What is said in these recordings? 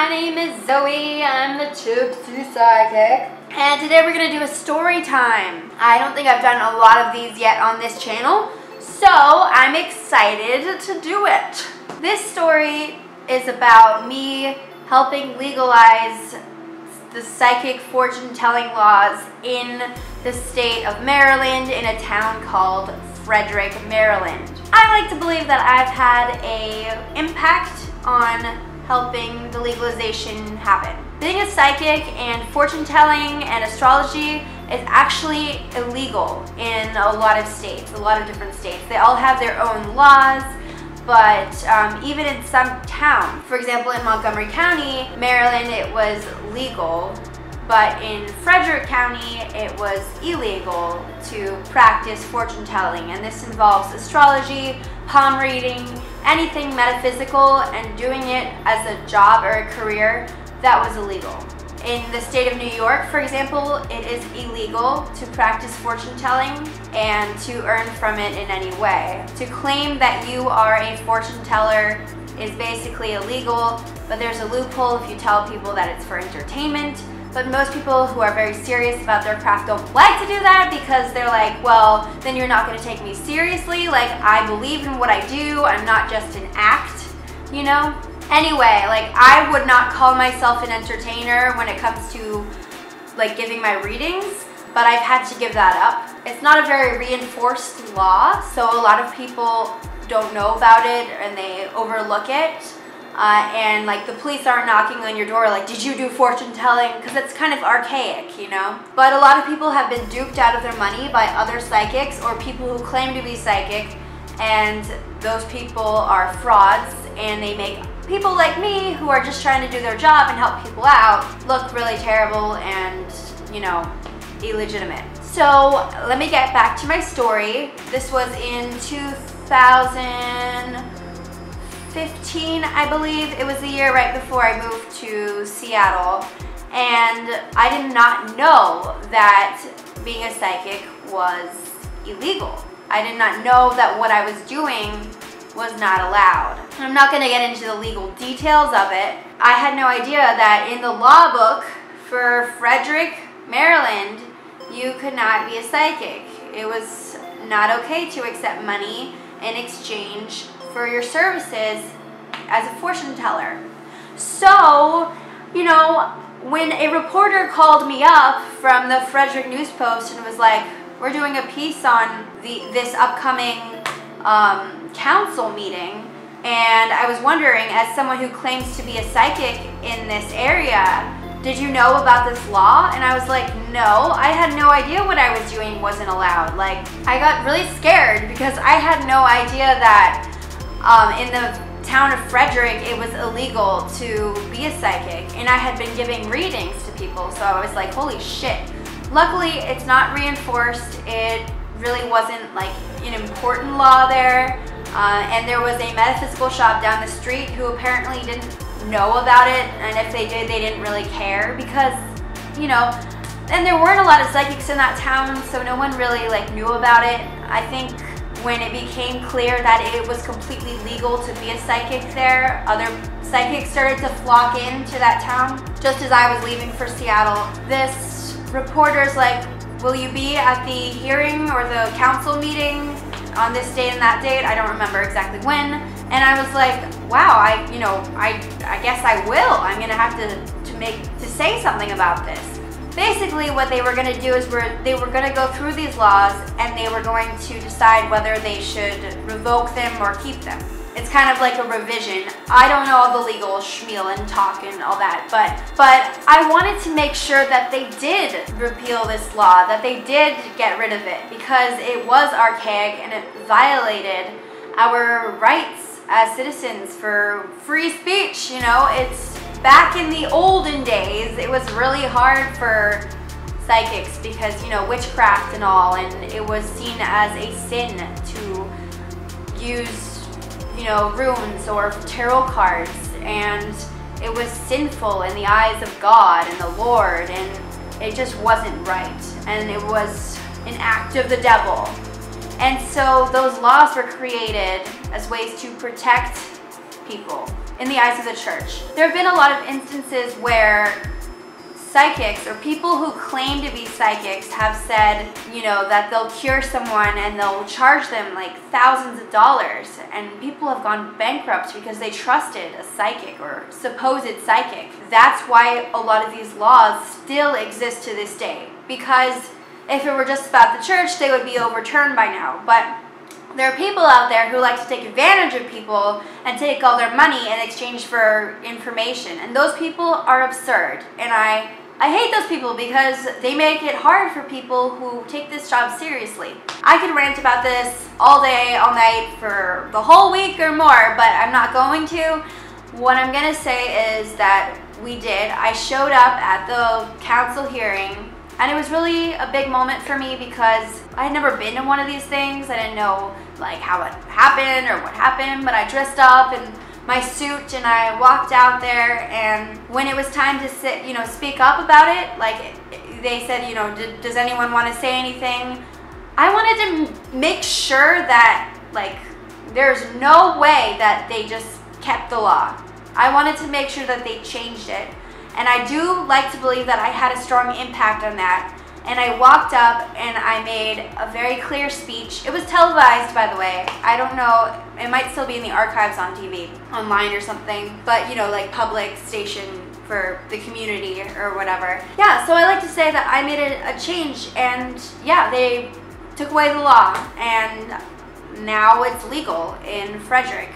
my name is Zoe. I'm the Tipsy Psychic. And today we're going to do a story time. I don't think I've done a lot of these yet on this channel, so I'm excited to do it. This story is about me helping legalize the psychic fortune-telling laws in the state of Maryland in a town called Frederick, Maryland. I like to believe that I've had an impact on helping the legalization happen. Being a psychic and fortune-telling and astrology is actually illegal in a lot of states, a lot of different states. They all have their own laws, but even in some towns, for example in Montgomery County, Maryland, it was legal, but in Frederick County, it was illegal to practice fortune-telling, and this involves astrology, palm reading, anything metaphysical, and doing it as a job or a career. That was illegal. In the state of New York, for example, it is illegal to practice fortune-telling and to earn from it in any way. To claim that you are a fortune teller is basically illegal, but there's a loophole if you tell people that it's for entertainment. But most people who are very serious about their craft don't like to do that because they're like, well, then you're not going to take me seriously. Like, I believe in what I do. I'm not just an act, you know? Anyway, like, I would not call myself an entertainer when it comes to, like, giving my readings, but I've had to give that up. It's not a very reinforced law, so a lot of people don't know about it and they overlook it. And like the police aren't knocking on your door like, did you do fortune telling? Because it's kind of archaic, you know? But a lot of people have been duped out of their money by other psychics or people who claim to be psychic, and those people are frauds, and they make people like me who are just trying to do their job and help people out look really terrible and, you know, illegitimate. So let me get back to my story. This was in 2015, I believe. It was the year right before I moved to Seattle, and I did not know that being a psychic was illegal. I did not know that what I was doing was not allowed. I'm not going to get into the legal details of it. I had no idea that in the law book for Frederick, Maryland, you could not be a psychic. It was not okay to accept money in exchange for your services as a fortune teller. So, you know, when a reporter called me up from the Frederick News Post and was like, we're doing a piece on this upcoming council meeting, and I was wondering, as someone who claims to be a psychic in this area, did you know about this law? And I was like, no, I had no idea what I was doing wasn't allowed. Like, I got really scared because I had no idea that in the town of Frederick, it was illegal to be a psychic, and I had been giving readings to people, so I was like, holy shit. Luckily, it's not reinforced. It really wasn't like an important law there, and there was a metaphysical shop down the street who apparently didn't know about it, and if they did, they didn't really care because, you know, and there weren't a lot of psychics in that town, so no one really like knew about it. I think when it became clear that it was completely legal to be a psychic there, other psychics started to flock into that town. Just as I was leaving for Seattle, this reporter's like, will you be at the hearing or the council meeting on this date and that date? I don't remember exactly when. And I was like, wow, I guess I will. I'm gonna have to say something about this. Basically, what they were going to do is they were going to go through these laws, and they were going to decide whether they should revoke them or keep them. It's kind of like a revision. I don't know all the legal schmeal and talk and all that, but I wanted to make sure that they did repeal this law, that they did get rid of it, because it was archaic and it violated our rights as citizens for free speech. You know, it's back in the olden days, it was really hard for psychics because, you know, witchcraft and all, and it was seen as a sin to use, you know, runes or tarot cards, and it was sinful in the eyes of God and the Lord, and it just wasn't right, and it was an act of the devil. And so those laws were created as ways to protect people in the eyes of the church. There have been a lot of instances where psychics or people who claim to be psychics have said, you know, that they'll cure someone and they'll charge them like thousands of dollars, and people have gone bankrupt because they trusted a psychic or supposed psychic. That's why a lot of these laws still exist to this day, because if it were just about the church, they would be overturned by now. But there are people out there who like to take advantage of people and take all their money in exchange for information. And those people are absurd. And I hate those people because they make it hard for people who take this job seriously. I could rant about this all day, all night, for the whole week or more, but I'm not going to. What I'm going to say is that I showed up at the council hearing. And it was really a big moment for me because I had never been to one of these things. I didn't know like how it happened or what happened, but I dressed up in my suit and I walked out there, and when it was time to speak up about it, like they said, does anyone want to say anything? I wanted to make sure that like there's no way that they just kept the law. I wanted to make sure that they changed it. And I do like to believe that I had a strong impact on that. And I walked up and I made a very clear speech. It was televised, by the way. I don't know, it might still be in the archives on TV, online or something. But, like public station for the community or whatever. Yeah, so I like to say that I made a change, and yeah, they took away the law. And now it's legal in Frederick.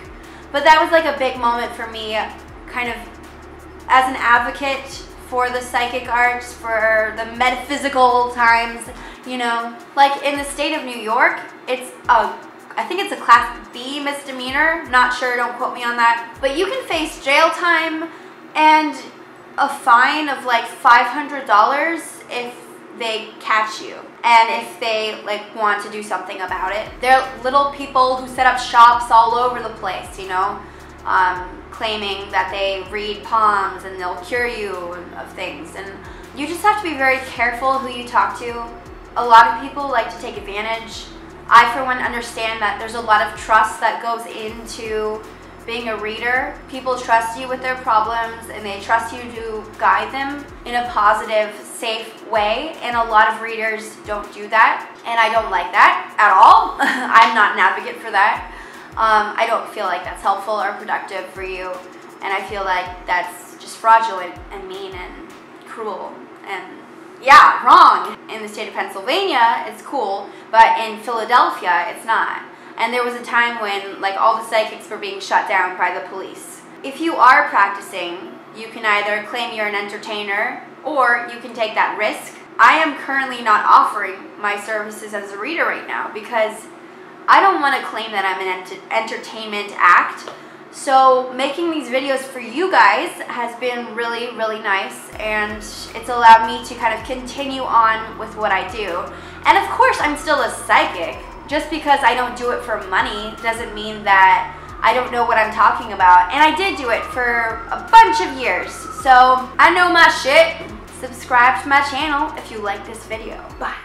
But that was like a big moment for me, kind of as an advocate for the psychic arts, for the metaphysical times, like in the state of New York, I think it's a class B misdemeanor, not sure, don't quote me on that, but you can face jail time and a fine of like $500 if they catch you and if they like want to do something about it. They're little people who set up shops all over the place, claiming that they read palms and they'll cure you of things. And you just have to be very careful who you talk to. A lot of people like to take advantage. I, for one, understand that there's a lot of trust that goes into being a reader. People trust you with their problems and they trust you to guide them in a positive, safe way. And a lot of readers don't do that. And I don't like that at all. I'm not an advocate for that. I don't feel like that's helpful or productive for you, and I feel like that's just fraudulent and mean and cruel and yeah, wrong. In the state of Pennsylvania, it's cool, but in Philadelphia, it's not. And there was a time when like all the psychics were being shut down by the police. If you are practicing, you can either claim you're an entertainer or you can take that risk. I am currently not offering my services as a reader right now because I don't want to claim that I'm an entertainment act. So making these videos for you guys has been really, really nice, and it's allowed me to kind of continue on with what I do. And of course, I'm still a psychic. Just because I don't do it for money doesn't mean that I don't know what I'm talking about. And I did do it for a bunch of years. So I know my shit. Subscribe to my channel if you like this video. Bye.